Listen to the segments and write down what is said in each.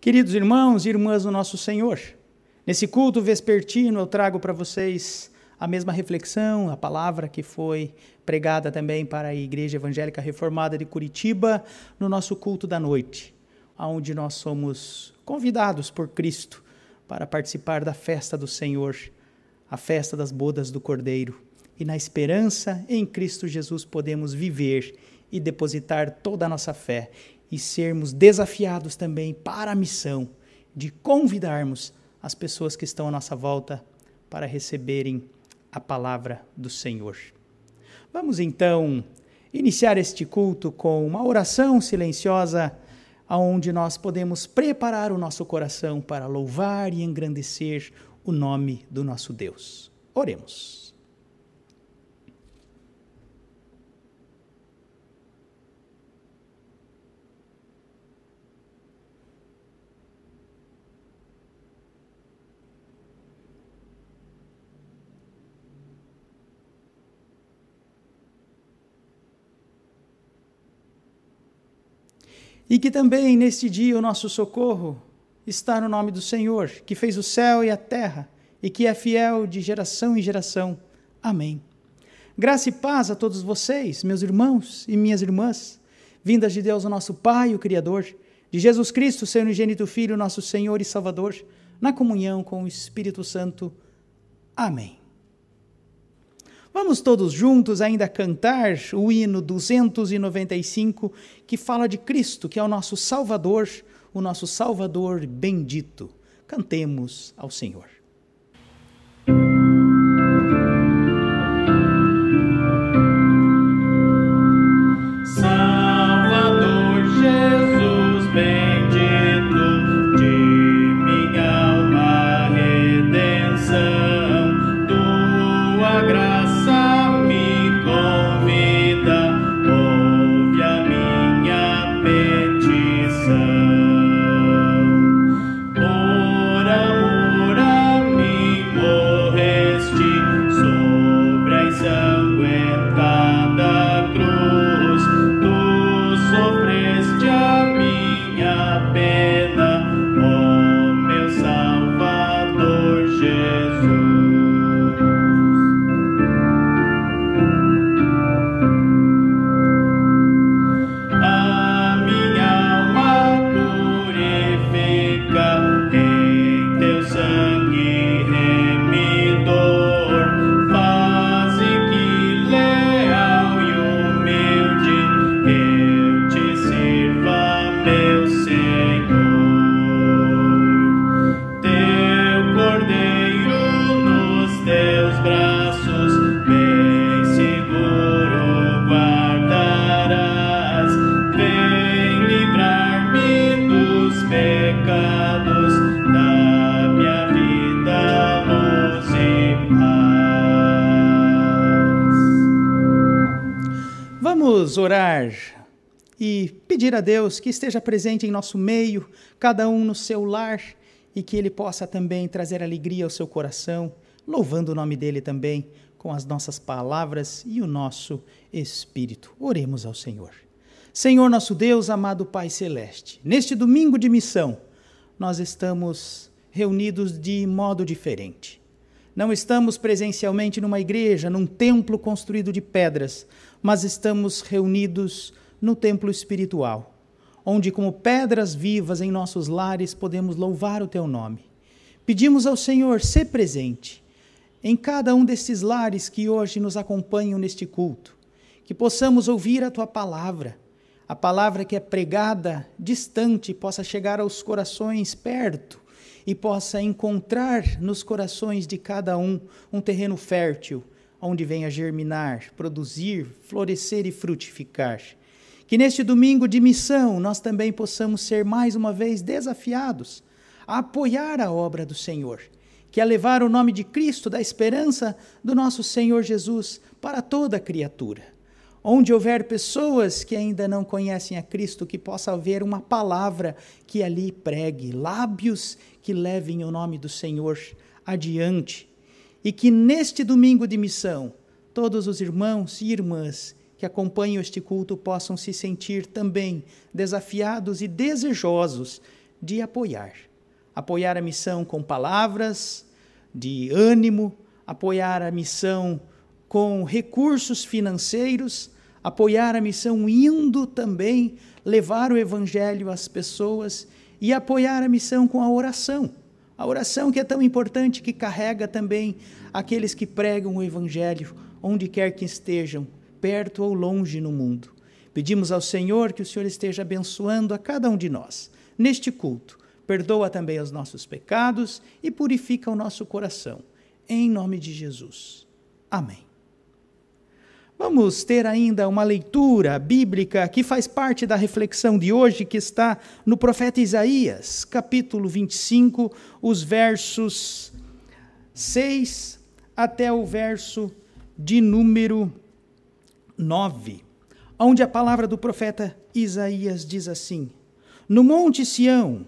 Queridos irmãos e irmãs do nosso Senhor, nesse culto vespertino eu trago para vocês a mesma reflexão, a palavra que foi pregada também para a Igreja Evangélica Reformada de Curitiba no nosso culto da noite, onde nós somos convidados por Cristo para participar da festa do Senhor, a festa das bodas do Cordeiro. E na esperança em Cristo Jesus podemos viver e depositar toda a nossa fé e sermos desafiados também para a missão de convidarmos as pessoas que estão à nossa volta para receberem a palavra do Senhor. Vamos então iniciar este culto com uma oração silenciosa, onde nós podemos preparar o nosso coração para louvar e engrandecer o nome do nosso Deus. Oremos. E que também neste dia o nosso socorro está no nome do Senhor, que fez o céu e a terra, e que é fiel de geração em geração. Amém. Graça e paz a todos vocês, meus irmãos e minhas irmãs, vindas de Deus, o nosso Pai, o Criador, de Jesus Cristo, seu unigênito Filho, nosso Senhor e Salvador, na comunhão com o Espírito Santo. Amém. Vamos todos juntos ainda cantar o hino 295, que fala de Cristo, que é o nosso Salvador bendito. Cantemos ao Senhor. Vamos orar e pedir a Deus que esteja presente em nosso meio, cada um no seu lar, e que Ele possa também trazer alegria ao seu coração, louvando o nome dEle também com as nossas palavras e o nosso espírito. Oremos ao Senhor. Senhor nosso Deus, amado Pai Celeste, neste domingo de missão, nós estamos reunidos de modo diferente. Não estamos presencialmente numa igreja, num templo construído de pedras, mas estamos reunidos no templo espiritual, onde como pedras vivas em nossos lares podemos louvar o Teu nome. Pedimos ao Senhor ser presente em cada um destes lares que hoje nos acompanham neste culto, que possamos ouvir a Tua palavra, a palavra que é pregada distante possa chegar aos corações perto, e possa encontrar nos corações de cada um terreno fértil, onde venha germinar, produzir, florescer e frutificar. Que neste domingo de missão nós também possamos ser mais uma vez desafiados a apoiar a obra do Senhor, que é levar o nome de Cristo, da esperança do nosso Senhor Jesus para toda a criatura. Onde houver pessoas que ainda não conhecem a Cristo, que possa haver uma palavra que ali pregue, lábios que levem o nome do Senhor adiante. E que neste domingo de missão, todos os irmãos e irmãs que acompanham este culto possam se sentir também desafiados e desejosos de apoiar. Apoiar a missão com palavras de ânimo, apoiar a missão com recursos financeiros, apoiar a missão indo também levar o evangelho às pessoas e apoiar a missão com a oração. A oração que é tão importante, que carrega também aqueles que pregam o evangelho, onde quer que estejam, perto ou longe no mundo. Pedimos ao Senhor que o Senhor esteja abençoando a cada um de nós neste culto. Perdoa também os nossos pecados e purifica o nosso coração. Em nome de Jesus. Amém. Vamos ter ainda uma leitura bíblica que faz parte da reflexão de hoje, que está no profeta Isaías, capítulo 25, os versos 6 até o verso de número 9, onde a palavra do profeta Isaías diz assim: No monte Sião,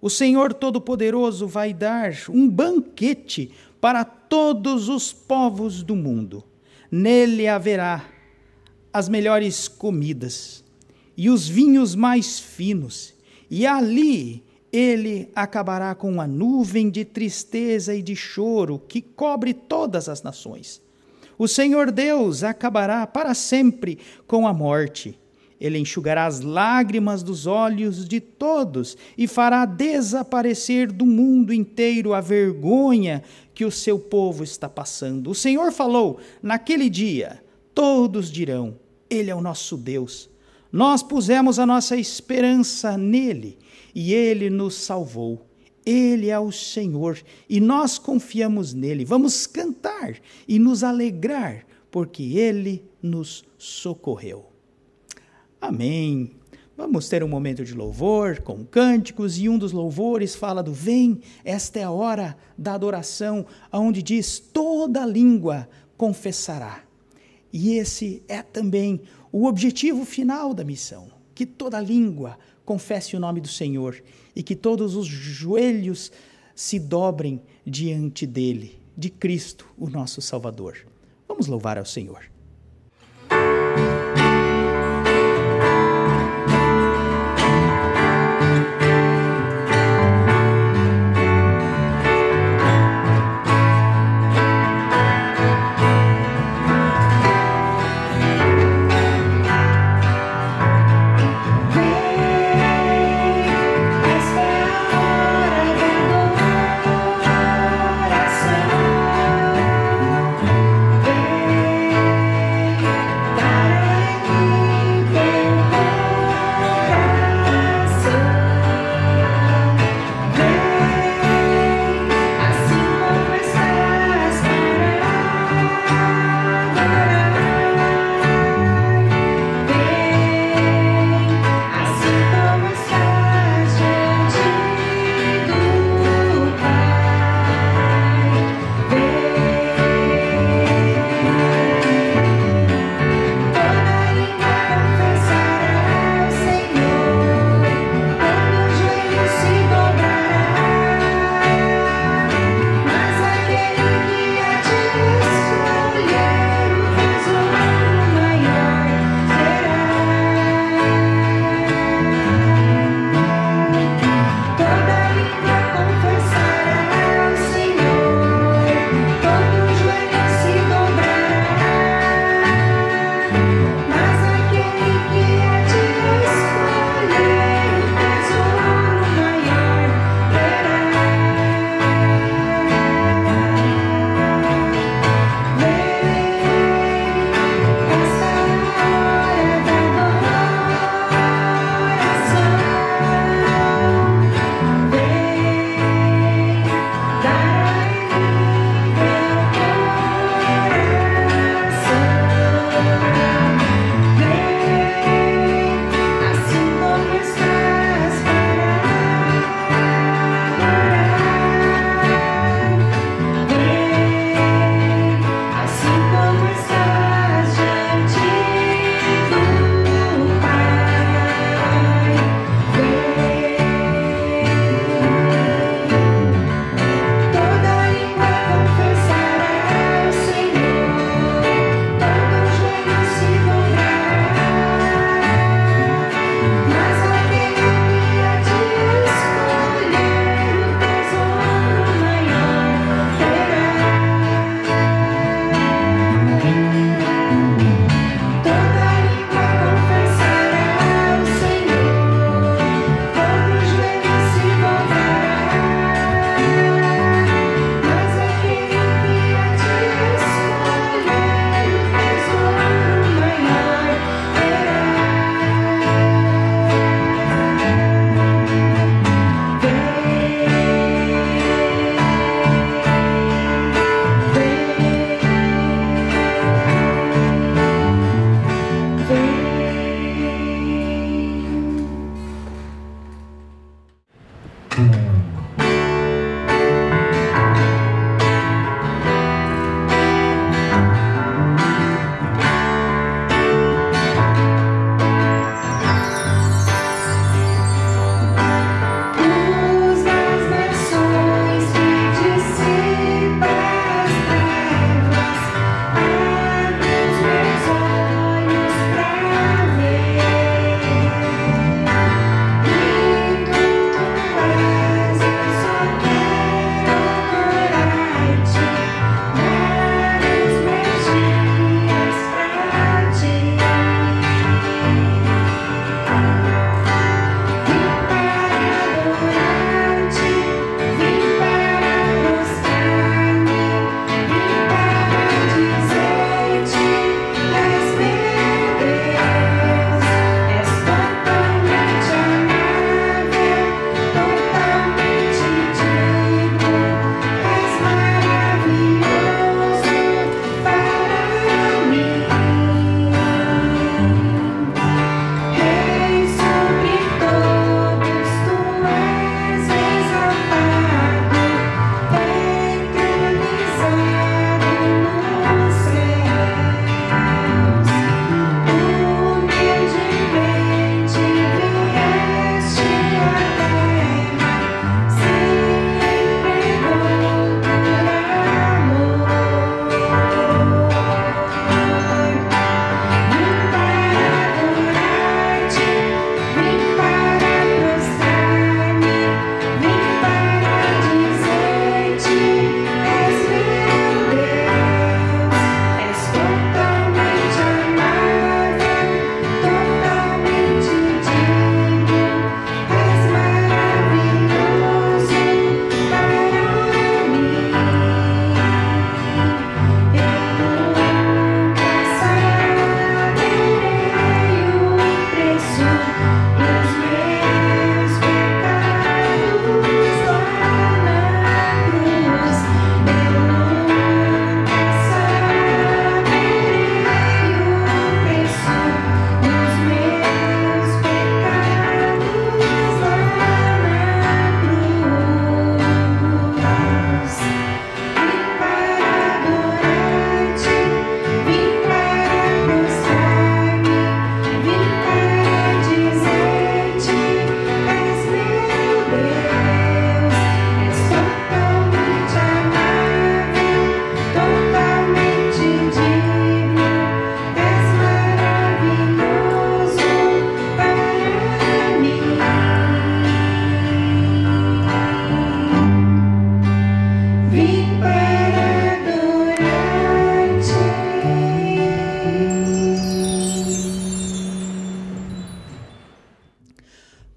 o Senhor Todo-Poderoso vai dar um banquete para todos os povos do mundo. Nele haverá as melhores comidas e os vinhos mais finos, e ali ele acabará com a nuvem de tristeza e de choro que cobre todas as nações. O Senhor Deus acabará para sempre com a morte. Ele enxugará as lágrimas dos olhos de todos e fará desaparecer do mundo inteiro a vergonha que o seu povo está passando. O Senhor falou, naquele dia, todos dirão, Ele é o nosso Deus. Nós pusemos a nossa esperança nele e Ele nos salvou. Ele é o Senhor e nós confiamos nele. Vamos cantar e nos alegrar, porque Ele nos socorreu. Amém. Vamos ter um momento de louvor com cânticos, e um dos louvores fala do vem, esta é a hora da adoração, onde diz toda língua confessará. E esse é também o objetivo final da missão, que toda língua confesse o nome do Senhor e que todos os joelhos se dobrem diante dele, de Cristo, o nosso Salvador. Vamos louvar ao Senhor.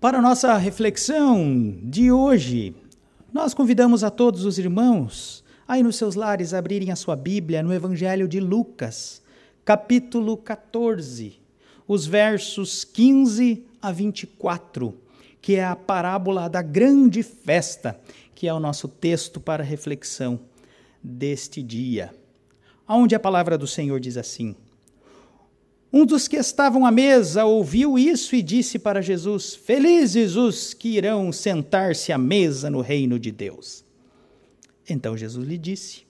Para a nossa reflexão de hoje, nós convidamos a todos os irmãos, aí nos seus lares, abrirem a sua Bíblia no Evangelho de Lucas, capítulo 14, os versos 15 a 24, que é a parábola da grande festa, que é o nosso texto para reflexão deste dia, onde a palavra do Senhor diz assim: um dos que estavam à mesa ouviu isso e disse para Jesus: felizes os que irão sentar-se à mesa no reino de Deus. Então Jesus lhe disse: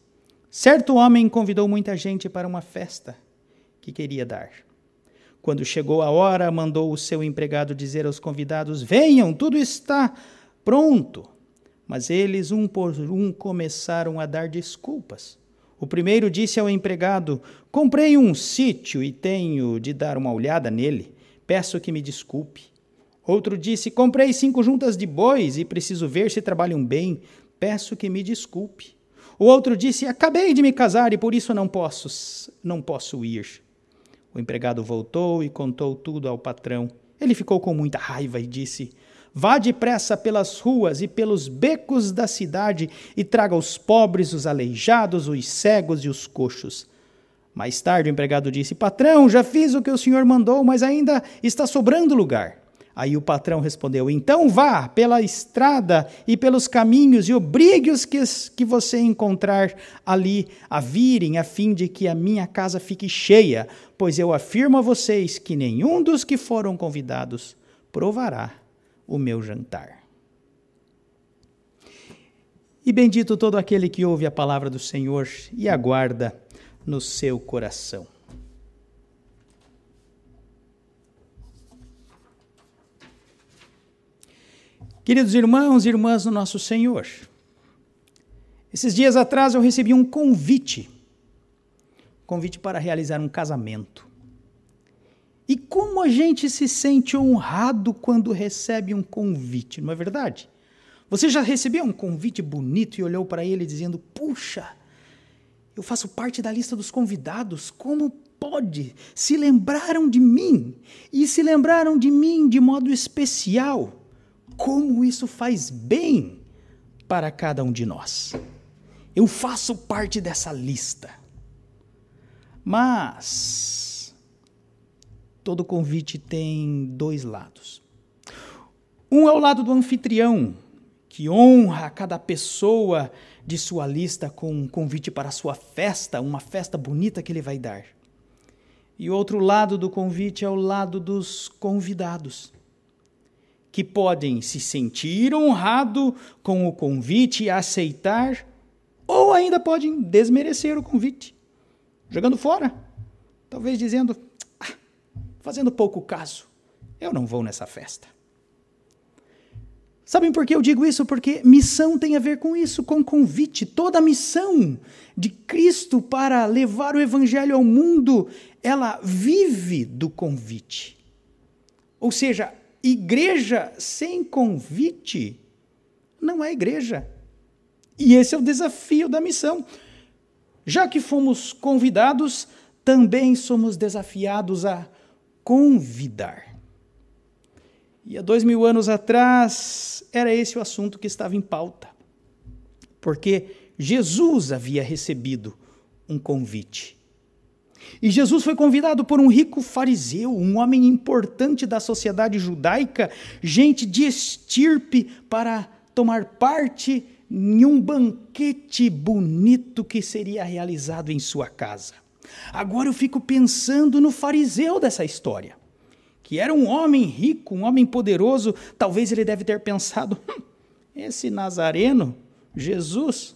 certo homem convidou muita gente para uma festa que queria dar. Quando chegou a hora, mandou o seu empregado dizer aos convidados: venham, tudo está pronto. Mas eles, um por um, começaram a dar desculpas. O primeiro disse ao empregado: comprei um sítio e tenho de dar uma olhada nele. Peço que me desculpe. Outro disse: comprei 5 juntas de bois e preciso ver se trabalham bem. Peço que me desculpe. O outro disse: acabei de me casar e por isso não posso ir. O empregado voltou e contou tudo ao patrão. Ele ficou com muita raiva e disse: vá depressa pelas ruas e pelos becos da cidade e traga os pobres, os aleijados, os cegos e os coxos. Mais tarde o empregado disse: patrão, já fiz o que o senhor mandou, mas ainda está sobrando lugar. Aí o patrão respondeu: então vá pela estrada e pelos caminhos e obrigue os que você encontrar ali a virem, a fim de que a minha casa fique cheia, pois eu afirmo a vocês que nenhum dos que foram convidados provará o meu jantar. E bendito todo aquele que ouve a palavra do Senhor e aguarda no seu coração. Queridos irmãos e irmãs do nosso Senhor, esses dias atrás eu recebi um convite para realizar um casamento. E como a gente se sente honrado quando recebe um convite, não é verdade? Você já recebeu um convite bonito e olhou para ele dizendo, puxa, eu faço parte da lista dos convidados, como pode? Se lembraram de mim, e se lembraram de mim de modo especial. Como isso faz bem para cada um de nós. Eu faço parte dessa lista. Mas todo convite tem dois lados. Um é o lado do anfitrião, que honra cada pessoa de sua lista com um convite para a sua festa, uma festa bonita que ele vai dar. E o outro lado do convite é o lado dos convidados, que podem se sentir honrados com o convite e aceitar, ou ainda podem desmerecer o convite, jogando fora, talvez dizendo, fazendo pouco caso, eu não vou nessa festa. Sabem por que eu digo isso? Porque missão tem a ver com isso, com convite. Toda a missão de Cristo para levar o Evangelho ao mundo, ela vive do convite. Ou seja, igreja sem convite não é igreja. E esse é o desafio da missão. Já que fomos convidados, também somos desafiados a convidar. E há 2000 anos atrás, era esse o assunto que estava em pauta. Porque Jesus havia recebido um convite. E Jesus foi convidado por um rico fariseu, um homem importante da sociedade judaica, gente de estirpe, para tomar parte em um banquete bonito que seria realizado em sua casa. Agora eu fico pensando no fariseu dessa história, que era um homem rico, um homem poderoso. Talvez ele deve ter pensado, esse Nazareno, Jesus,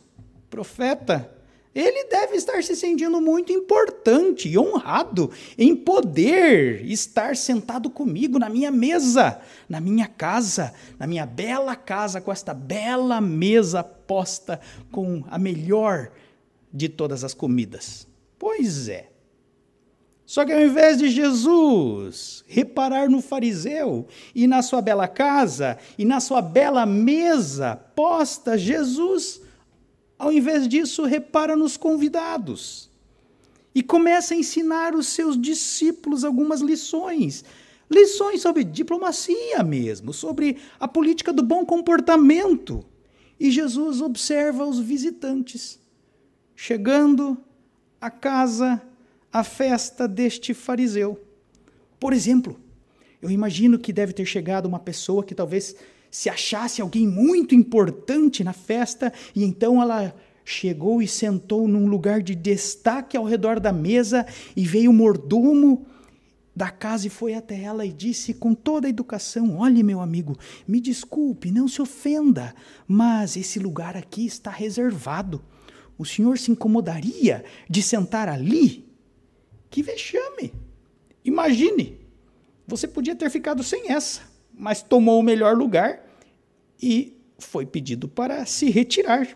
profeta, ele deve estar se sentindo muito importante e honrado em poder estar sentado comigo na minha mesa, na minha casa, na minha bela casa, com esta bela mesa posta com a melhor de todas as comidas. Pois é. Só que ao invés de Jesus reparar no fariseu e na sua bela casa e na sua bela mesa posta, Jesus, ao invés disso, repara nos convidados e começa a ensinar os seus discípulos algumas lições. Lições sobre diplomacia mesmo, sobre a política do bom comportamento. E Jesus observa os visitantes chegando à casa, à festa deste fariseu. Por exemplo, eu imagino que deve ter chegado uma pessoa que talvez se achasse alguém muito importante na festa, e então ela chegou e sentou num lugar de destaque ao redor da mesa, e veio o mordomo da casa e foi até ela e disse com toda a educação, olhe meu amigo, me desculpe, não se ofenda, mas esse lugar aqui está reservado. O senhor se incomodaria de sentar ali? Que vexame! Imagine, você podia ter ficado sem essa, mas tomou o melhor lugar e foi pedido para se retirar.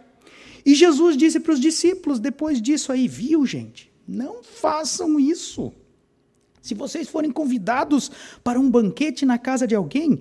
E Jesus disse para os discípulos, depois disso aí, viu, gente? Não façam isso. Se vocês forem convidados para um banquete na casa de alguém,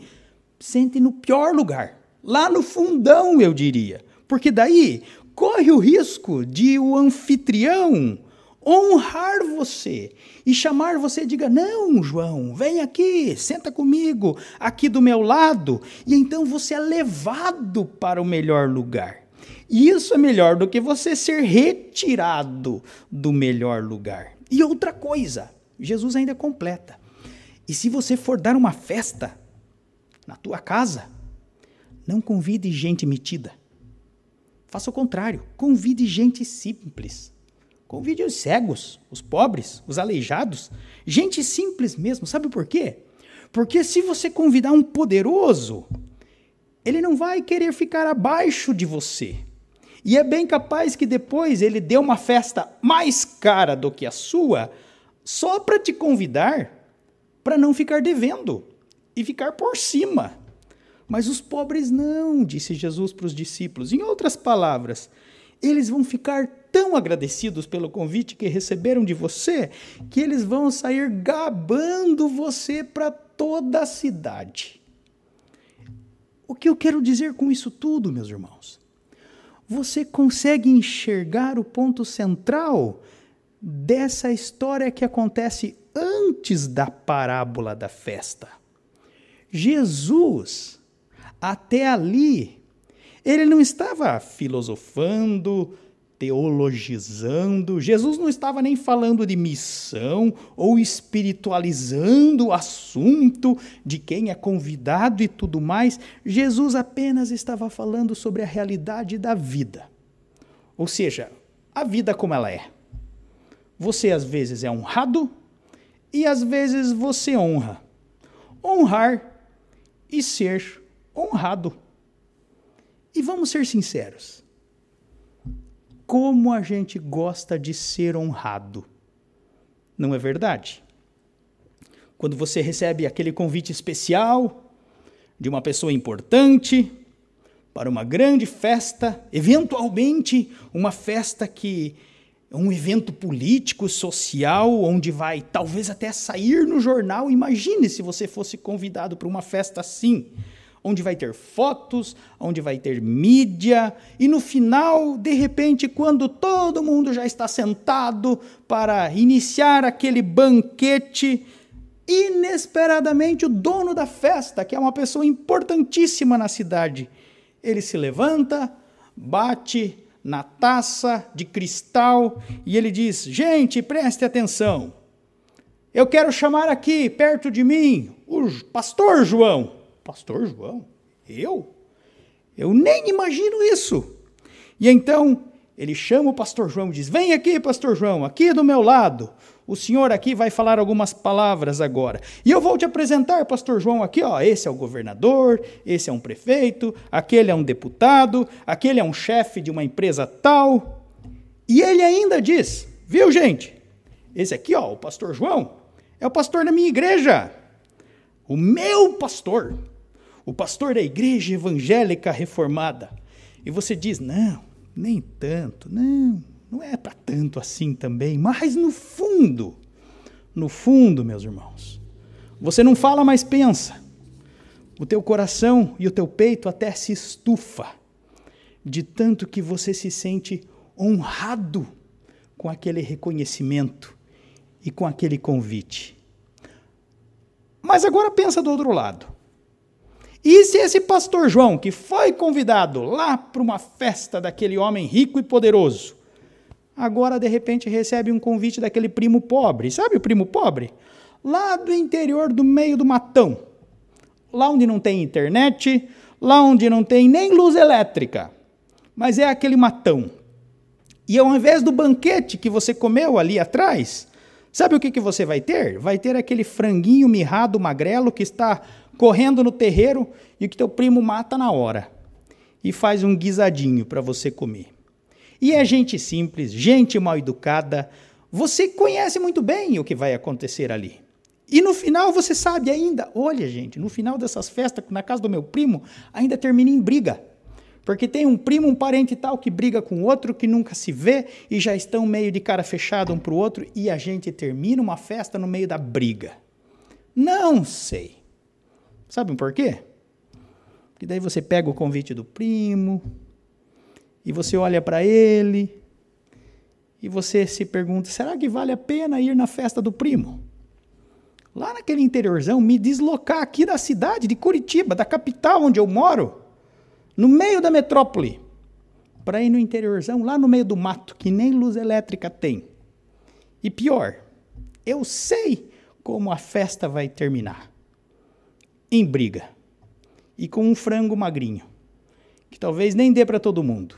sentem no pior lugar, lá no fundão, eu diria. Porque daí corre o risco de o anfitrião honrar você e chamar você e diga, não, João, vem aqui, senta comigo, aqui do meu lado, e então você é levado para o melhor lugar. E isso é melhor do que você ser retirado do melhor lugar. E outra coisa, Jesus ainda completa, e se você for dar uma festa na tua casa, não convide gente metida. Faça o contrário, convide gente simples. Convide os cegos, os pobres, os aleijados, gente simples mesmo. Sabe por quê? Porque se você convidar um poderoso, ele não vai querer ficar abaixo de você. E é bem capaz que depois ele dê uma festa mais cara do que a sua, só para te convidar, para não ficar devendo e ficar por cima. Mas os pobres não, disse Jesus para os discípulos. Em outras palavras, eles vão ficar tão agradecidos pelo convite que receberam de você, que eles vão sair gabando você para toda a cidade. O que eu quero dizer com isso tudo, meus irmãos? Você consegue enxergar o ponto central dessa história que acontece antes da parábola da festa? Jesus, até ali, ele não estava filosofando, teologizando, Jesus não estava nem falando de missão ou espiritualizando o assunto de quem é convidado e tudo mais. Jesus apenas estava falando sobre a realidade da vida. Ou seja, a vida como ela é. Você às vezes é honrado e às vezes você honra. Honrar e ser honrado. E vamos ser sinceros. Como a gente gosta de ser honrado. Não é verdade? Quando você recebe aquele convite especial de uma pessoa importante para uma grande festa, eventualmente uma festa que é um evento político, social, onde vai talvez até sair no jornal. Imagine se você fosse convidado para uma festa assim, onde vai ter fotos, onde vai ter mídia, e no final, de repente, quando todo mundo já está sentado para iniciar aquele banquete, inesperadamente o dono da festa, que é uma pessoa importantíssima na cidade, ele se levanta, bate na taça de cristal e ele diz: gente, preste atenção, eu quero chamar aqui, perto de mim, o pastor João. Pastor João? Eu? Eu nem imagino isso. E então, ele chama o pastor João e diz: vem aqui, pastor João, aqui do meu lado. O senhor aqui vai falar algumas palavras agora. E eu vou te apresentar, pastor João, aqui, ó. Esse é o governador, esse é um prefeito, aquele é um deputado, aquele é um chefe de uma empresa tal. E ele ainda diz: viu, gente? Esse aqui, ó, o pastor João, é o pastor da minha igreja. O meu pastor. O pastor da igreja evangélica reformada. E você diz: não, nem tanto, não é para tanto assim também. Mas no fundo, meus irmãos, você não fala, mas pensa. O teu coração e o teu peito até se estufa, de tanto que você se sente honrado com aquele reconhecimento e com aquele convite. Mas agora pensa do outro lado. E se esse pastor João, que foi convidado lá para uma festa daquele homem rico e poderoso, agora de repente recebe um convite daquele primo pobre? Sabe o primo pobre? Lá do interior, do meio do matão. Lá onde não tem internet, lá onde não tem nem luz elétrica. Mas é aquele matão. E ao invés do banquete que você comeu ali atrás, sabe o que você vai ter? Vai ter aquele franguinho mirrado, magrelo, que está correndo no terreiro e que teu primo mata na hora. E faz um guisadinho para você comer. E é gente simples, gente mal educada. Você conhece muito bem o que vai acontecer ali. E no final você sabe ainda, olha gente, no final dessas festas, na casa do meu primo, ainda termina em briga. Porque tem um primo, um parente tal, que briga com outro, que nunca se vê, e já estão meio de cara fechada um para o outro, e a gente termina uma festa no meio da briga. Não sei. Sabe por quê? Porque daí você pega o convite do primo, e você olha para ele, e você se pergunta: será que vale a pena ir na festa do primo? Lá naquele interiorzão, me deslocar aqui da cidade de Curitiba, da capital onde eu moro, no meio da metrópole, para ir no interiorzão, lá no meio do mato, que nem luz elétrica tem. E pior, eu sei como a festa vai terminar. Em briga. E com um frango magrinho, que talvez nem dê para todo mundo.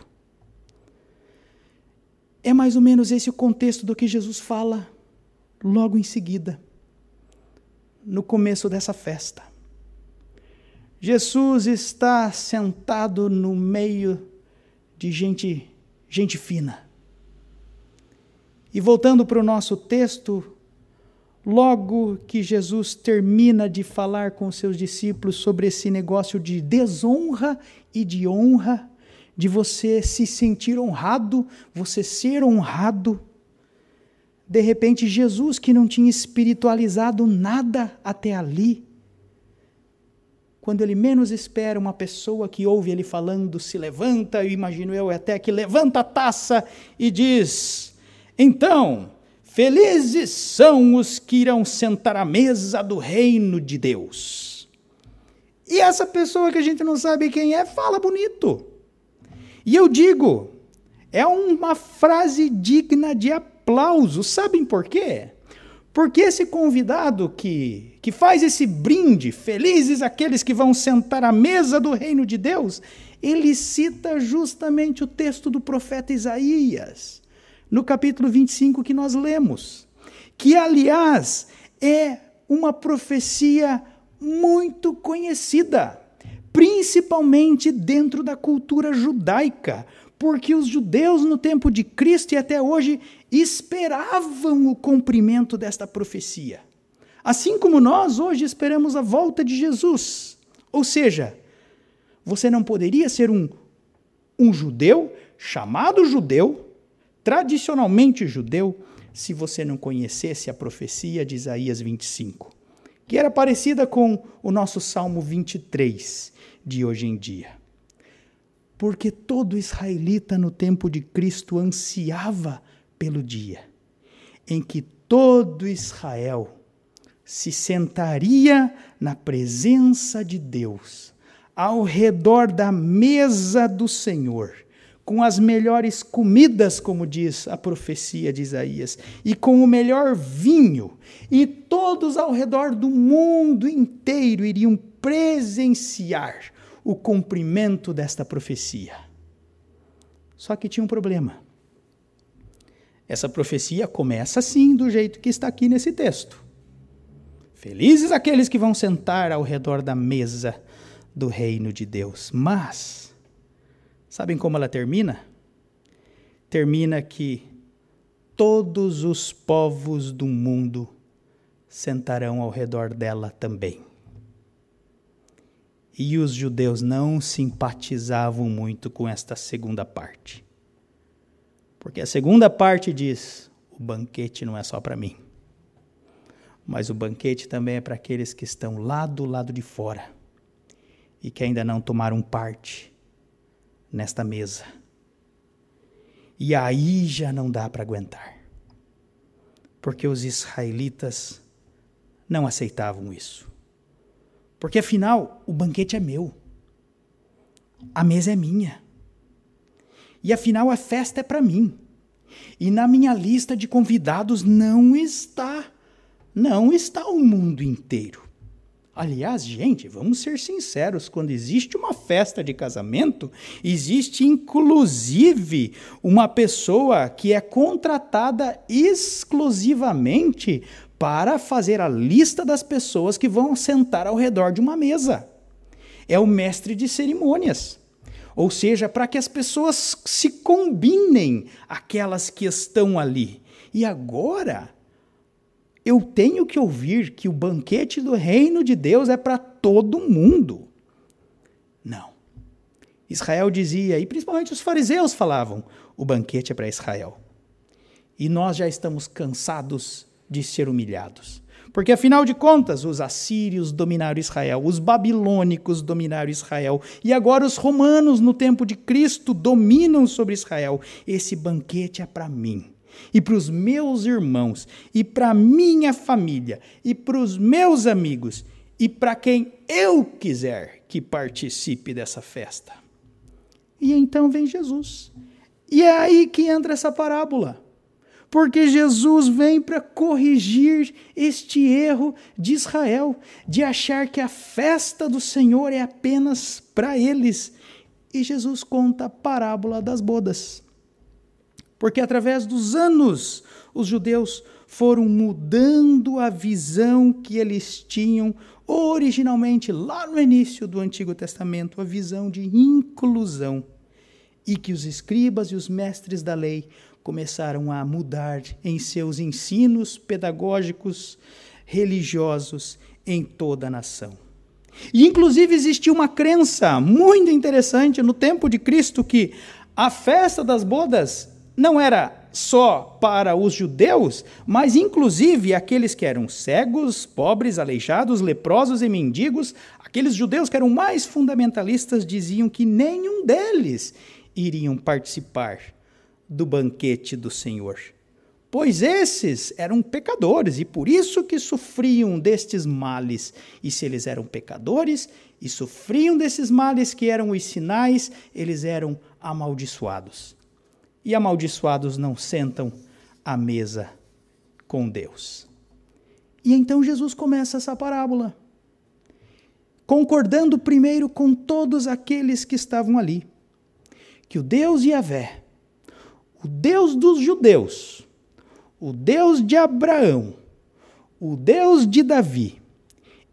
É mais ou menos esse o contexto do que Jesus fala logo em seguida, no começo dessa festa. Jesus está sentado no meio de gente gente fina. E voltando para o nosso texto, logo que Jesus termina de falar com os seus discípulos sobre esse negócio de desonra e de honra, de você se sentir honrado, você ser honrado, de repente Jesus, que não tinha espiritualizado nada até ali, quando ele menos espera, uma pessoa que ouve ele falando se levanta, eu imagino eu até que levanta a taça e diz: então, felizes são os que irão sentar à mesa do reino de Deus. E essa pessoa que a gente não sabe quem é, fala bonito. E eu digo, é uma frase digna de aplauso. Sabem por quê? Porque esse convidado que faz esse brinde, felizes aqueles que vão sentar à mesa do reino de Deus, ele cita justamente o texto do profeta Isaías, no capítulo 25 que nós lemos, que, aliás, é uma profecia muito conhecida, principalmente dentro da cultura judaica, porque os judeus no tempo de Cristo e até hoje esperavam o cumprimento desta profecia. Assim como nós hoje esperamos a volta de Jesus. Ou seja, você não poderia ser um judeu, chamado judeu, tradicionalmente judeu, se você não conhecesse a profecia de Isaías 25, que era parecida com o nosso Salmo 23 de hoje em dia. Porque todo israelita no tempo de Cristo ansiava pelo dia em que todo Israel se sentaria na presença de Deus, ao redor da mesa do Senhor, com as melhores comidas, como diz a profecia de Isaías, e com o melhor vinho, e todos ao redor do mundo inteiro iriam presenciar o cumprimento desta profecia. Só que tinha um problema. Essa profecia começa assim, do jeito que está aqui nesse texto. Felizes aqueles que vão sentar ao redor da mesa do reino de Deus. Mas, sabem como ela termina? Termina que todos os povos do mundo sentarão ao redor dela também. E os judeus não simpatizavam muito com esta segunda parte. Porque a segunda parte diz: o banquete não é só para mim, mas o banquete também é para aqueles que estão lá do lado de fora e que ainda não tomaram parte nesta mesa. E aí já não dá para aguentar, porque os israelitas não aceitavam isso. Porque afinal, o banquete é meu, a mesa é minha, e afinal a festa é para mim, e na minha lista de convidados não está o mundo inteiro. Aliás, gente, vamos ser sinceros, quando existe uma festa de casamento, existe inclusive uma pessoa que é contratada exclusivamente para fazer a lista das pessoas que vão sentar ao redor de uma mesa. É o mestre de cerimônias. Ou seja, para que as pessoas se combinem, aquelas que estão ali. E agora, eu tenho que ouvir que o banquete do reino de Deus é para todo mundo. Não. Israel dizia, e principalmente os fariseus falavam, o banquete é para Israel. E nós já estamos cansados de ser humilhados. Porque, afinal de contas, os assírios dominaram Israel, os babilônicos dominaram Israel, e agora os romanos, no tempo de Cristo, dominam sobre Israel. Esse banquete é para mim, e para os meus irmãos, e para a minha família, e para os meus amigos, e para quem eu quiser que participe dessa festa. E então vem Jesus. E é aí que entra essa parábola. Porque Jesus vem para corrigir este erro de Israel, de achar que a festa do Senhor é apenas para eles. E Jesus conta a parábola das bodas. Porque através dos anos, os judeus foram mudando a visão que eles tinham originalmente, lá no início do Antigo Testamento, a visão de inclusão. e que os escribas e os mestres da lei começaram a mudar em seus ensinos pedagógicos, religiosos em toda a nação. E, inclusive, existia uma crença muito interessante no tempo de Cristo que a festa das bodas não era só para os judeus, mas, inclusive, aqueles que eram cegos, pobres, aleijados, leprosos e mendigos, aqueles judeus que eram mais fundamentalistas diziam que nenhum deles iriam participar do banquete do Senhor, pois esses eram pecadores e por isso que sofriam destes males. E se eles eram pecadores e sofriam desses males que eram os sinais, eles eram amaldiçoados. E amaldiçoados não sentam à mesa com Deus. E então Jesus começa essa parábola, concordando primeiro com todos aqueles que estavam ali, que o Deus Yahvé, o Deus dos judeus, o Deus de Abraão, o Deus de Davi,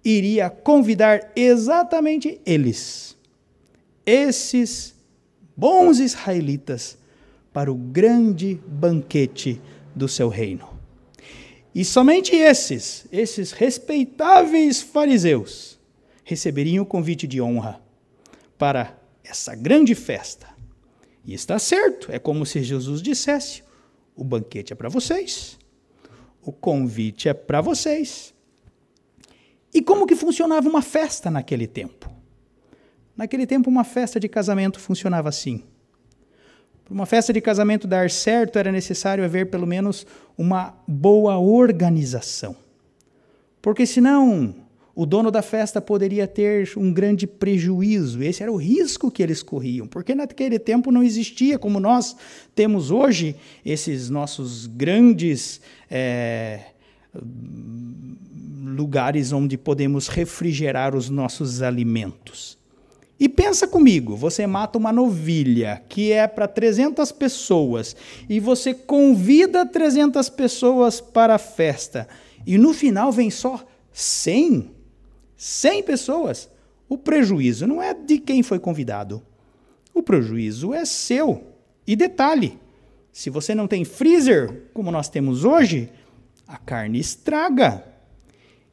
iria convidar exatamente eles, esses bons israelitas, para o grande banquete do seu reino. E somente esses respeitáveis fariseus, receberiam o convite de honra para essa grande festa. E está certo, é como se Jesus dissesse: o banquete é para vocês, o convite é para vocês. E como que funcionava uma festa naquele tempo? Naquele tempo, uma festa de casamento funcionava assim. Para uma festa de casamento dar certo, era necessário haver pelo menos uma boa organização. Porque senão, o dono da festa poderia ter um grande prejuízo. Esse era o risco que eles corriam, porque naquele tempo não existia, como nós temos hoje, esses nossos grandes lugares onde podemos refrigerar os nossos alimentos. E pensa comigo, você mata uma novilha que é para 300 pessoas e você convida 300 pessoas para a festa e no final vem só 100 pessoas. O prejuízo não é de quem foi convidado, o prejuízo é seu. E detalhe, se você não tem freezer, como nós temos hoje, a carne estraga.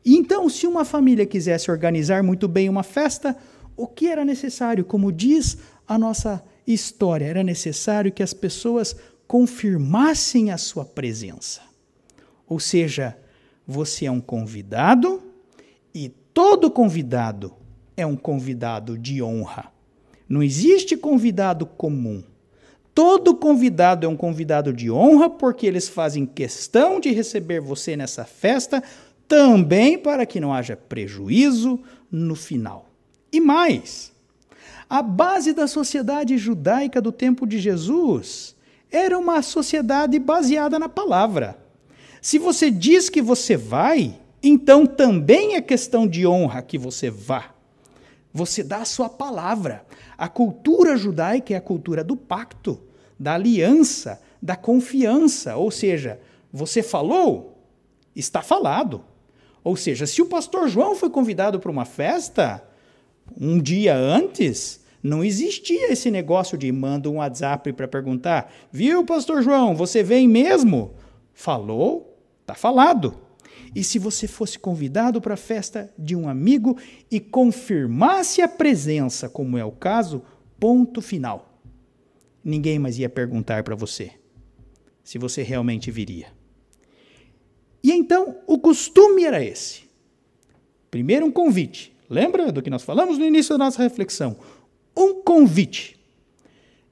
Então, se uma família quisesse organizar muito bem uma festa, o que era necessário? Como diz a nossa história, era necessário que as pessoas confirmassem a sua presença. Ou seja, você é um convidado e todo convidado é um convidado de honra. Não existe convidado comum. Todo convidado é um convidado de honra porque eles fazem questão de receber você nessa festa, também para que não haja prejuízo no final. E mais, a base da sociedade judaica do tempo de Jesus era uma sociedade baseada na palavra. Se você diz que você vai, então também é questão de honra que você vá. Você dá a sua palavra. A cultura judaica é a cultura do pacto, da aliança, da confiança. Ou seja, você falou, está falado. Ou seja, se o pastor João foi convidado para uma festa um dia antes, não existia esse negócio de manda um WhatsApp para perguntar: viu, pastor João, você vem mesmo? Falou, está falado. E se você fosse convidado para a festa de um amigo e confirmasse a presença, como é o caso, ponto final. Ninguém mais ia perguntar para você se você realmente viria. E então, o costume era esse. Primeiro, um convite. Lembra do que nós falamos no início da nossa reflexão? Um convite.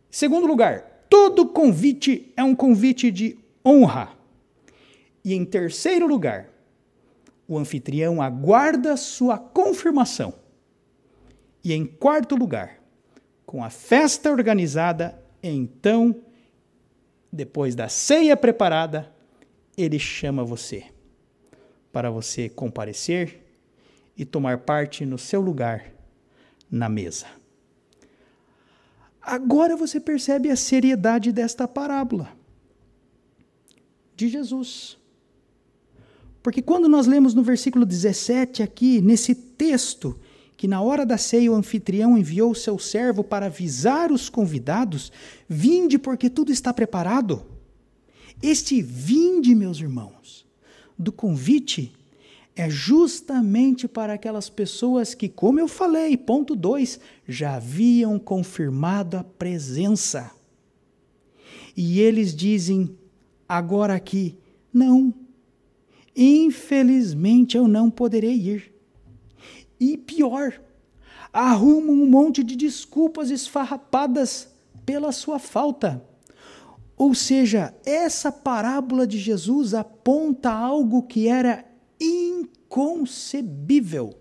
Segundo lugar, todo convite é um convite de honra. E em terceiro lugar, o anfitrião aguarda sua confirmação. E em quarto lugar, com a festa organizada, então, depois da ceia preparada, ele chama você para você comparecer e tomar parte no seu lugar na mesa. Agora você percebe a seriedade desta parábola de Jesus. Porque quando nós lemos no versículo 17 aqui, nesse texto, que na hora da ceia o anfitrião enviou o seu servo para avisar os convidados: vinde, porque tudo está preparado. Este vinde, meus irmãos, do convite é justamente para aquelas pessoas que, como eu falei, ponto 2, já haviam confirmado a presença. E eles dizem agora aqui: não, infelizmente eu não poderei ir. E pior, arrumam um monte de desculpas esfarrapadas pela sua falta. Ou seja, essa parábola de Jesus aponta algo que era inconcebível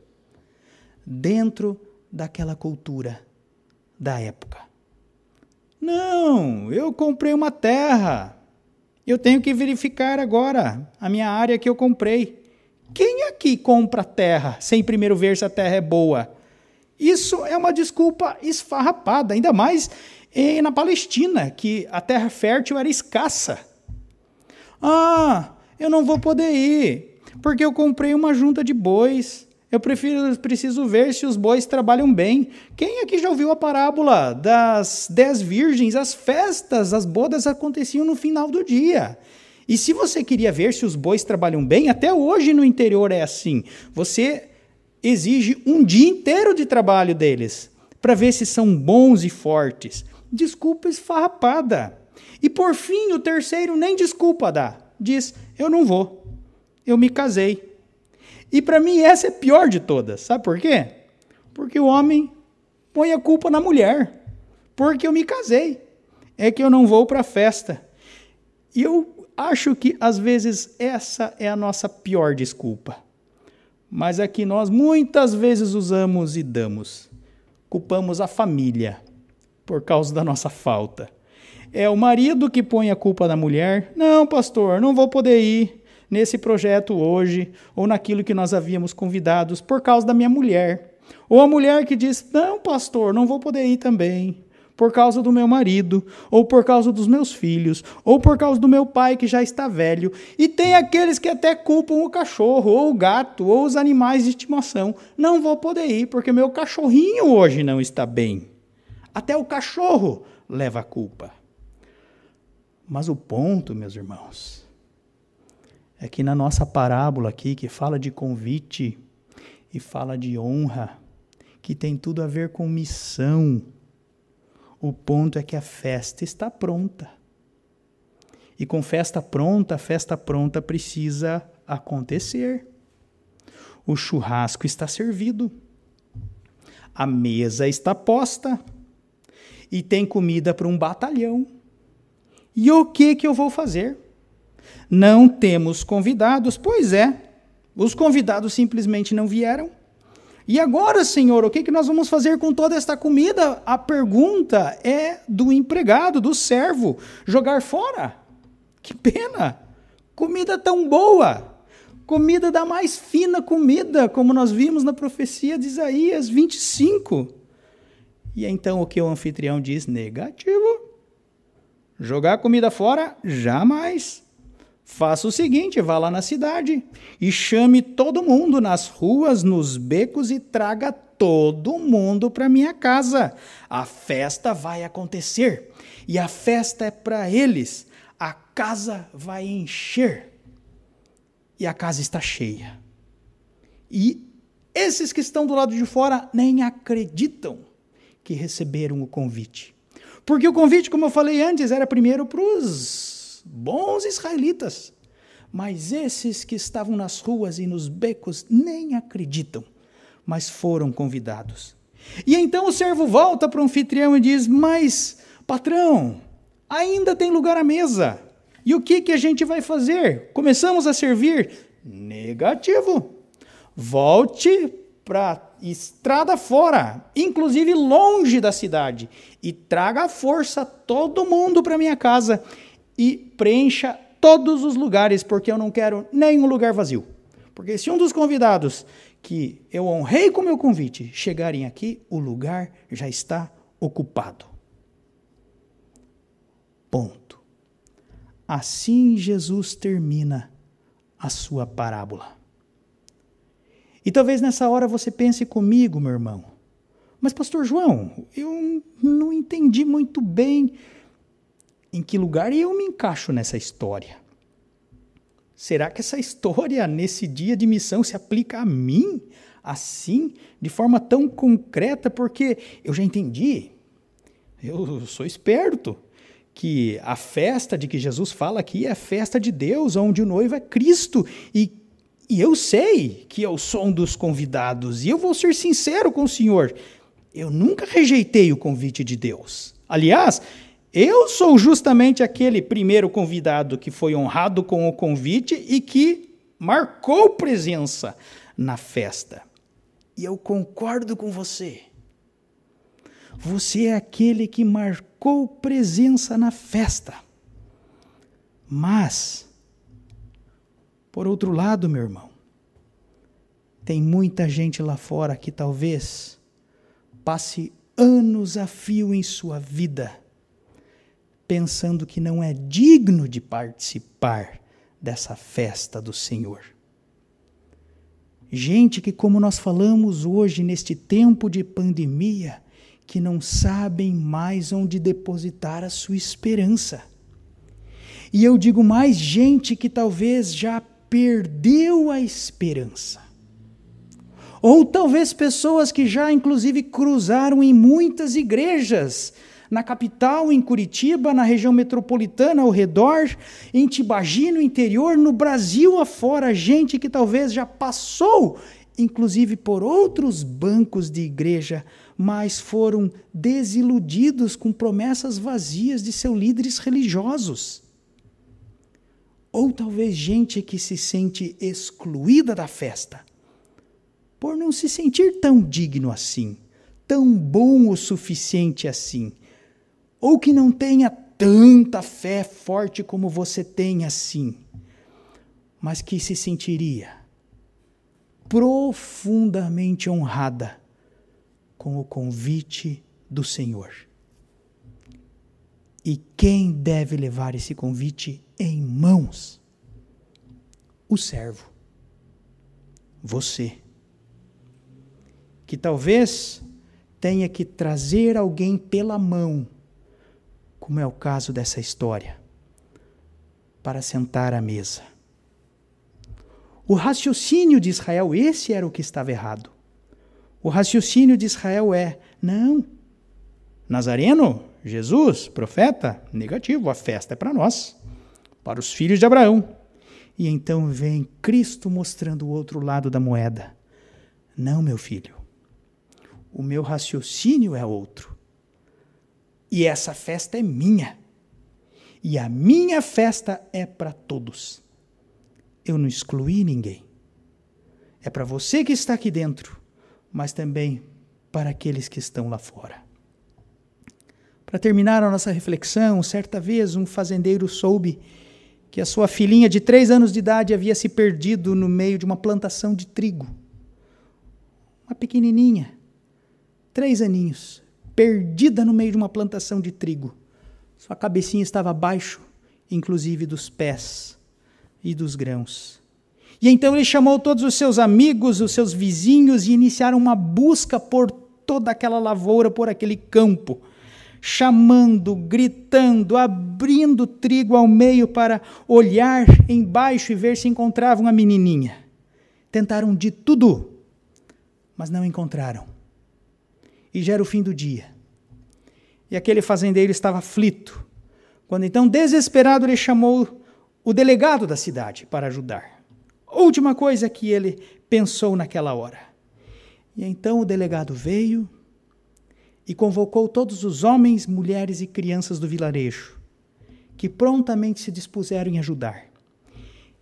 dentro daquela cultura da época. Não, eu comprei uma terra. Eu tenho que verificar agora a minha área que eu comprei. Quem aqui compra terra sem primeiro ver se a terra é boa? Isso é uma desculpa esfarrapada, ainda mais na Palestina, que a terra fértil era escassa. Ah, eu não vou poder ir, porque eu comprei uma junta de bois. Eu preciso ver se os bois trabalham bem. Quem aqui já ouviu a parábola das 10 virgens? As festas, as bodas aconteciam no final do dia. E se você queria ver se os bois trabalham bem, até hoje no interior é assim. Você exige um dia inteiro de trabalho deles para ver se são bons e fortes. Desculpa esfarrapada. E por fim, o terceiro nem desculpa dá. Diz: eu não vou. Eu me casei. E para mim essa é a pior de todas. Sabe por quê? Porque o homem põe a culpa na mulher. Porque eu me casei. É que eu não vou para a festa. E eu acho que, às vezes, essa é a nossa pior desculpa. Mas é que nós muitas vezes usamos e damos. Culpamos a família por causa da nossa falta. É o marido que põe a culpa na mulher. Não, pastor, não vou poder ir nesse projeto hoje, ou naquilo que nós havíamos convidados, por causa da minha mulher. Ou a mulher que diz: não, pastor, não vou poder ir também, por causa do meu marido, ou por causa dos meus filhos, ou por causa do meu pai que já está velho. E tem aqueles que até culpam o cachorro, ou o gato, ou os animais de estimação. Não vou poder ir, porque meu cachorrinho hoje não está bem. Até o cachorro leva a culpa. Mas o ponto, meus irmãos, é que na nossa parábola aqui, que fala de convite e fala de honra, que tem tudo a ver com missão, o ponto é que a festa está pronta. E com festa pronta, a festa pronta precisa acontecer. O churrasco está servido. A mesa está posta. E tem comida para um batalhão. E o que eu vou fazer? Não temos convidados? Pois é. Os convidados simplesmente não vieram. E agora, Senhor, o que nós vamos fazer com toda esta comida? A pergunta é do empregado, do servo. Jogar fora? Que pena! Comida tão boa! Comida da mais fina comida, como nós vimos na profecia de Isaías 25. E então o que o anfitrião diz? Negativo. Jogar a comida fora? Jamais. Faça o seguinte, vá lá na cidade e chame todo mundo nas ruas, nos becos e traga todo mundo para minha casa. A festa vai acontecer e a festa é para eles. A casa vai encher e a casa está cheia. E esses que estão do lado de fora nem acreditam que receberam o convite. Porque o convite, como eu falei antes, era primeiro para os bons israelitas, mas esses que estavam nas ruas e nos becos nem acreditam, mas foram convidados. E então o servo volta para o anfitrião e diz: mas, patrão, ainda tem lugar à mesa. E o que a gente vai fazer? Começamos a servir? Negativo. Volte para estrada fora, inclusive longe da cidade, e traga à força todo mundo para minha casa. E preencha todos os lugares, porque eu não quero nenhum lugar vazio. Porque se um dos convidados que eu honrei com o meu convite chegarem aqui, o lugar já está ocupado. Ponto. Assim Jesus termina a sua parábola. E talvez nessa hora você pense comigo, meu irmão, mas pastor João, eu não entendi muito bem em que lugar eu me encaixo nessa história. Será que essa história, nesse dia de missão, se aplica a mim, assim, de forma tão concreta? Porque eu já entendi, eu sou esperto, que a festa de que Jesus fala aqui é a festa de Deus, onde o noivo é Cristo, e eu sei que eu sou um dos convidados, e eu vou ser sincero com o Senhor, eu nunca rejeitei o convite de Deus. Aliás, eu sou justamente aquele primeiro convidado que foi honrado com o convite e que marcou presença na festa. E eu concordo com você. Você é aquele que marcou presença na festa. Mas, por outro lado, meu irmão, tem muita gente lá fora que talvez passe anos a fio em sua vida pensando que não é digno de participar dessa festa do Senhor. Gente que, como nós falamos hoje, neste tempo de pandemia, que não sabem mais onde depositar a sua esperança. E eu digo mais, gente que talvez já perdeu a esperança. Ou talvez pessoas que já, inclusive, cruzaram em muitas igrejas, na capital, em Curitiba, na região metropolitana ao redor, em Tibagi, no interior, no Brasil afora, gente que talvez já passou, inclusive por outros bancos de igreja, mas foram desiludidos com promessas vazias de seus líderes religiosos. Ou talvez gente que se sente excluída da festa, por não se sentir tão digno assim, tão bom o suficiente assim, ou que não tenha tanta fé forte como você tem assim, mas que se sentiria profundamente honrada com o convite do Senhor. E quem deve levar esse convite em mãos? O servo. Você. Que talvez tenha que trazer alguém pela mão, como é o caso dessa história, para sentar à mesa. O raciocínio de Israel, esse era o que estava errado. O raciocínio de Israel é, não, Nazareno, Jesus, profeta, negativo, a festa é para nós, para os filhos de Abraão. E então vem Cristo mostrando o outro lado da moeda. Não, meu filho, o meu raciocínio é outro. E essa festa é minha. E a minha festa é para todos. Eu não excluí ninguém. É para você que está aqui dentro, mas também para aqueles que estão lá fora. Para terminar a nossa reflexão, certa vez um fazendeiro soube que a sua filhinha de 3 anos de idade havia se perdido no meio de uma plantação de trigo. Uma pequenininha, 3 aninhos, perdida no meio de uma plantação de trigo. Sua cabecinha estava abaixo, inclusive dos pés e dos grãos. E então ele chamou todos os seus amigos, os seus vizinhos, e iniciaram uma busca por toda aquela lavoura, por aquele campo, chamando, gritando, abrindo trigo ao meio para olhar embaixo e ver se encontravam a menininha. Tentaram de tudo, mas não encontraram. E já era o fim do dia. E aquele fazendeiro estava aflito, quando então, desesperado, ele chamou o delegado da cidade para ajudar. Última coisa que ele pensou naquela hora. E então o delegado veio e convocou todos os homens, mulheres e crianças do vilarejo, que prontamente se dispuseram em ajudar.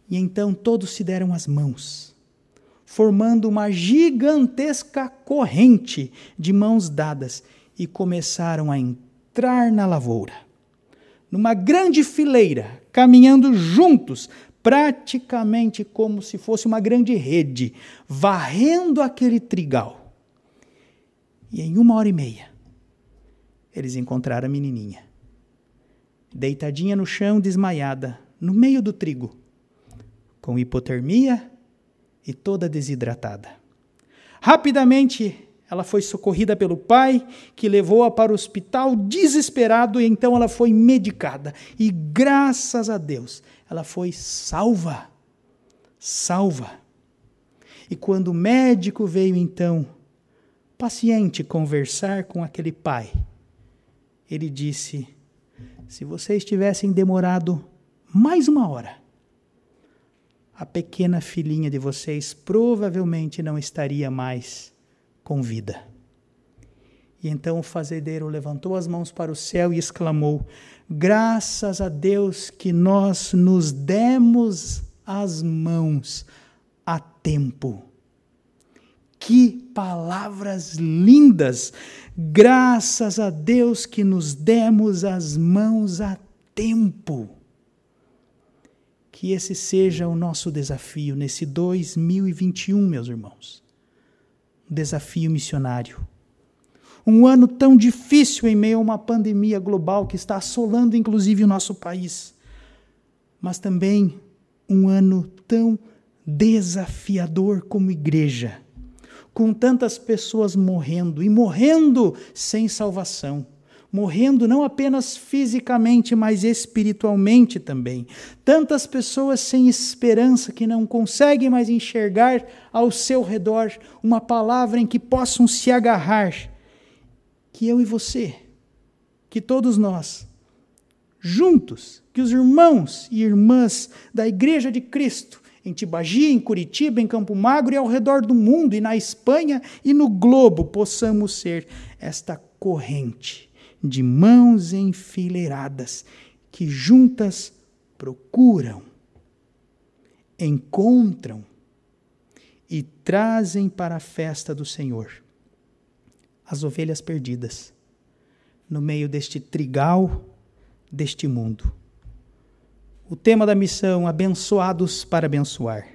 E então todos se deram as mãos, formando uma gigantesca corrente de mãos dadas, e começaram a entrar na lavoura, numa grande fileira, caminhando juntos, praticamente como se fosse uma grande rede, varrendo aquele trigal. E em 1h30, eles encontraram a menininha, deitadinha no chão, desmaiada, no meio do trigo, com hipotermia e toda desidratada. Rapidamente, ela foi socorrida pelo pai, que levou-a para o hospital desesperado, e então ela foi medicada. E graças a Deus, ela foi salva. Salva. E quando o médico veio então, paciente, conversar com aquele pai, ele disse: se vocês tivessem demorado mais 1 hora, a pequena filhinha de vocês provavelmente não estaria mais com vida. E então o fazendeiro levantou as mãos para o céu e exclamou: graças a Deus que nós nos demos as mãos a tempo. Que palavras lindas! Graças a Deus que nos demos as mãos a tempo. Que esse seja o nosso desafio nesse 2021, meus irmãos. Um desafio missionário. Um ano tão difícil em meio a uma pandemia global que está assolando inclusive o nosso país. Mas também um ano tão desafiador como igreja, com tantas pessoas morrendo, e morrendo sem salvação, morrendo não apenas fisicamente, mas espiritualmente também. Tantas pessoas sem esperança que não conseguem mais enxergar ao seu redor uma palavra em que possam se agarrar. Que eu e você, que todos nós, juntos, que os irmãos e irmãs da Igreja de Cristo, em Tibagi, em Curitiba, em Campo Magro e ao redor do mundo, e na Espanha e no globo, possamos ser esta corrente de mãos enfileiradas que juntas procuram, encontram e trazem para a festa do Senhor as ovelhas perdidas no meio deste trigal deste mundo. O tema da missão: abençoados para abençoar.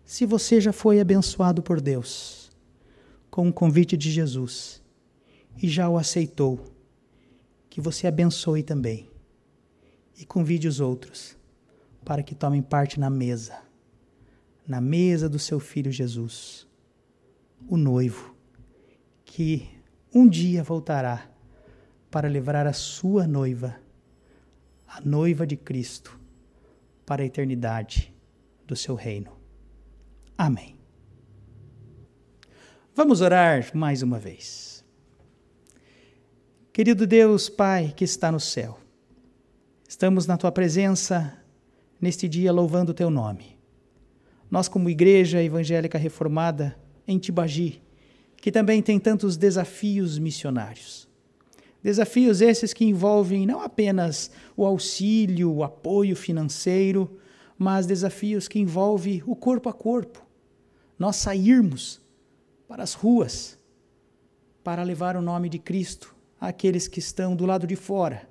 Se você já foi abençoado por Deus com o convite de Jesus e já o aceitou, que você abençoe também e convide os outros para que tomem parte na mesa do seu Filho Jesus, o noivo, que um dia voltará para levar a sua noiva, a noiva de Cristo, para a eternidade do seu reino. Amém. Vamos orar mais uma vez. Querido Deus, Pai que está no céu, estamos na Tua presença neste dia louvando o Teu nome. Nós, como Igreja Evangélica Reformada em Tibagi, que também tem tantos desafios missionários. Desafios esses que envolvem não apenas o auxílio, o apoio financeiro, mas desafios que envolvem o corpo a corpo. Nós sairmos para as ruas para levar o nome de Cristo àqueles que estão do lado de fora,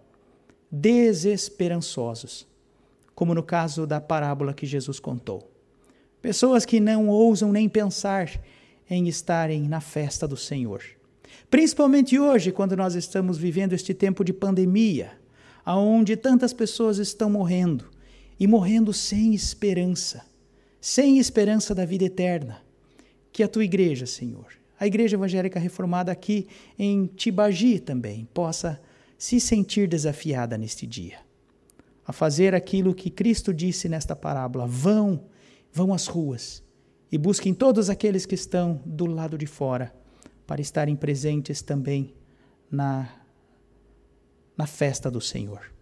desesperançosos, como no caso da parábola que Jesus contou. Pessoas que não ousam nem pensar em estarem na festa do Senhor. Principalmente hoje, quando nós estamos vivendo este tempo de pandemia, onde tantas pessoas estão morrendo, e morrendo sem esperança da vida eterna. Que a Tua Igreja, Senhor, a Igreja Evangélica Reformada aqui em Tibagi também, possa se sentir desafiada neste dia, a fazer aquilo que Cristo disse nesta parábola: vão às ruas e busquem todos aqueles que estão do lado de fora, para estarem presentes também na festa do Senhor.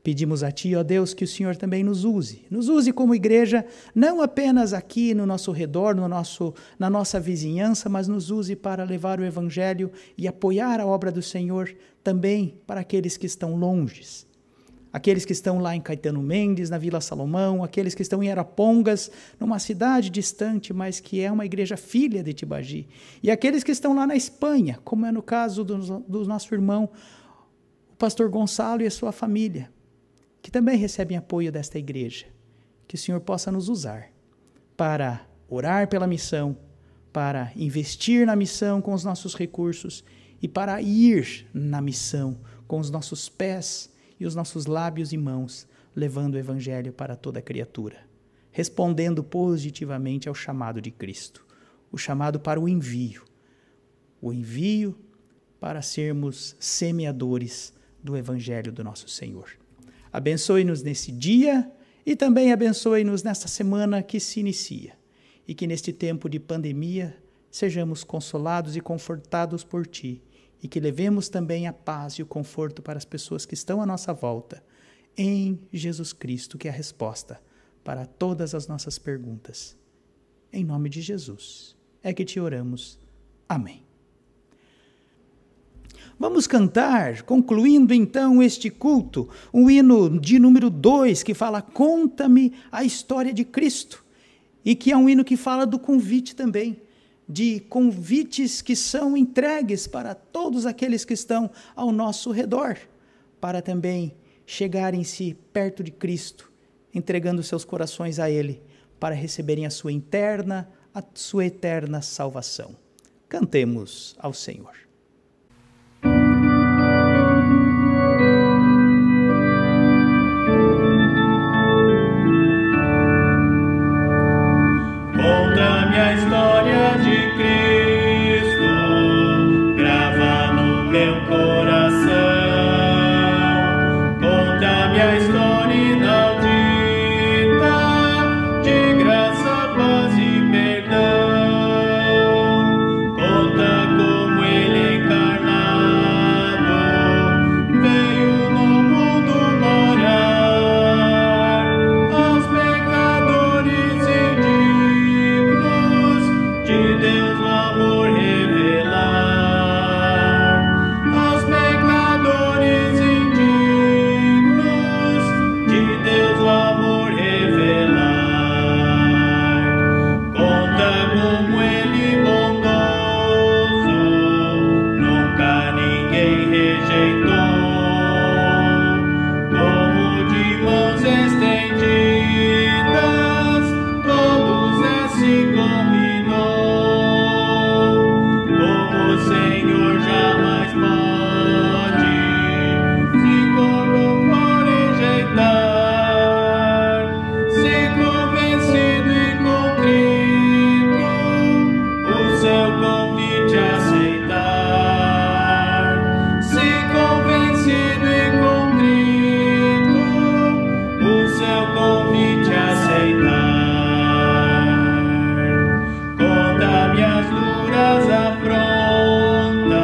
Pedimos a Ti, ó Deus, que o Senhor também nos use como igreja, não apenas aqui no nosso redor, na nossa vizinhança, mas nos use para levar o Evangelho e apoiar a obra do Senhor também para aqueles que estão longes. Aqueles que estão lá em Caetano Mendes, na Vila Salomão, aqueles que estão em Arapongas, numa cidade distante, mas que é uma igreja filha de Tibagi. E aqueles que estão lá na Espanha, como é no caso do nosso irmão, o pastor Gonçalo e a sua família, que também recebem apoio desta igreja. Que o Senhor possa nos usar para orar pela missão, para investir na missão com os nossos recursos e para ir na missão com os nossos pés e os nossos lábios e mãos, levando o Evangelho para toda criatura, respondendo positivamente ao chamado de Cristo. o chamado para o envio para sermos semeadores do Evangelho do nosso Senhor. Abençoe-nos nesse dia e também abençoe-nos nesta semana que se inicia, e que neste tempo de pandemia sejamos consolados e confortados por Ti, e que levemos também a paz e o conforto para as pessoas que estão à nossa volta, em Jesus Cristo, que é a resposta para todas as nossas perguntas. Em nome de Jesus é que te oramos. Amém. Vamos cantar, concluindo então este culto, o hino de número 2, que fala Conta-me a história de Cristo, e que é um hino que fala do convite também, de convites que são entregues para todos aqueles que estão ao nosso redor, para também chegarem-se perto de Cristo, entregando seus corações a Ele, para receberem a sua eterna salvação. Cantemos ao Senhor. Conta-me a história de Cristo, grava no meu coração. Conta-me a história inaudita, de graça, paz e perdão. Conta como Ele encarnado veio no mundo morar, aos pecadores indignos de Deus o amor revelar, aos pecadores indignos de Deus o amor revelar. Conta como Ele bondoso nunca ninguém rejeitou, como de mãos estendidas todos assim combinou, como o Senhor jamais pode se for rejeitar, se convencido e contrito o seu convite aceitar, se convencido e contrito o seu convite aceitar. Conta-me as duras afrontas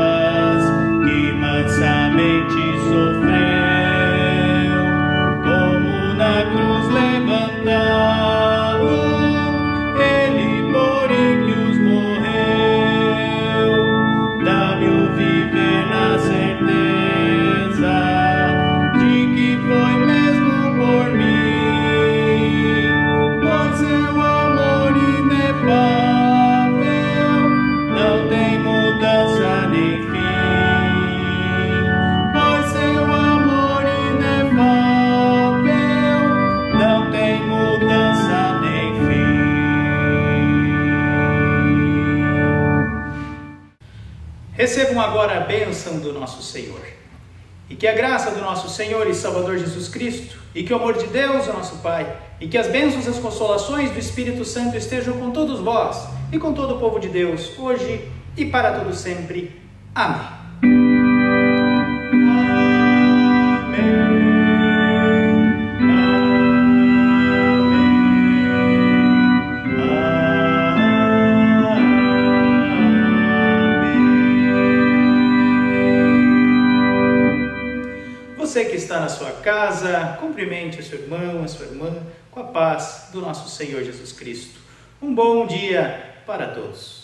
que mansamente sofreu, como na cruz levantado Ele por ímpios morreu. Dá-me o viver na certeza de que foi mesmo por mim, pois seu amor inefável não tem mudança nem fim, pois seu amor inefável não tem mudança nem fim. Recebam agora a bênção do nosso Senhor. E que a graça do nosso Senhor e Salvador Jesus Cristo, e que o amor de Deus, o nosso Pai, e que as bênçãos e as consolações do Espírito Santo estejam com todos vós e com todo o povo de Deus, hoje e para todo sempre. Amém. Você que está na sua casa, cumprimente o seu irmão, a sua irmã, com a paz do nosso Senhor Jesus Cristo. Um bom dia para todos.